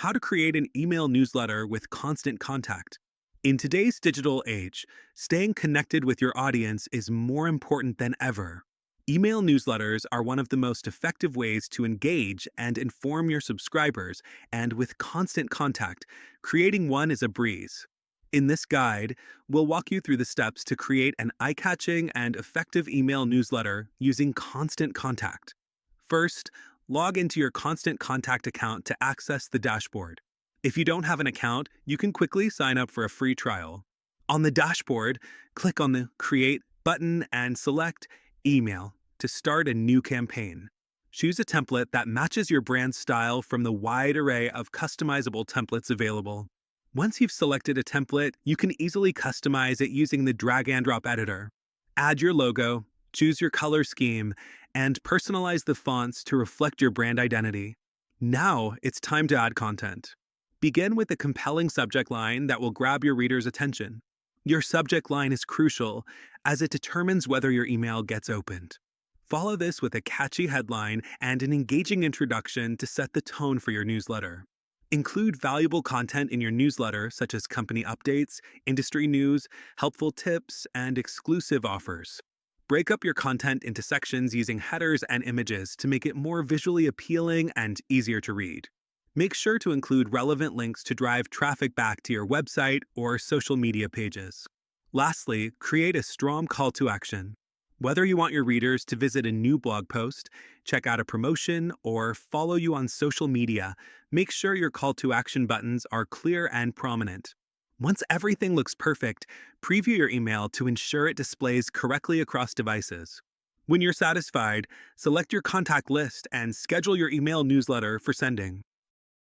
How to create an email newsletter with constant contact. In today's digital age, staying connected with your audience is more important than ever. Email newsletters are one of the most effective ways to engage and inform your subscribers, and with constant contact, creating one is a breeze. In this guide, we'll walk you through the steps to create an eye-catching and effective email newsletter using constant contact. First, log into your Constant Contact account to access the dashboard. If you don't have an account, you can quickly sign up for a free trial. On the dashboard, click on the Create button and select Email to start a new campaign. Choose a template that matches your brand style from the wide array of customizable templates available. Once you've selected a template, you can easily customize it using the drag and drop editor. Add your logo, choose your color scheme, and personalize the fonts to reflect your brand identity. Now it's time to add content. Begin with a compelling subject line that will grab your reader's attention. Your subject line is crucial as it determines whether your email gets opened. Follow this with a catchy headline and an engaging introduction to set the tone for your newsletter. Include valuable content in your newsletter, such as company updates, industry news, helpful tips, and exclusive offers. Break up your content into sections using headers and images to make it more visually appealing and easier to read. Make sure to include relevant links to drive traffic back to your website or social media pages. Lastly, create a strong call to action. Whether you want your readers to visit a new blog post, check out a promotion, or follow you on social media, make sure your call to action buttons are clear and prominent. Once everything looks perfect, preview your email to ensure it displays correctly across devices. When you're satisfied, select your contact list and schedule your email newsletter for sending.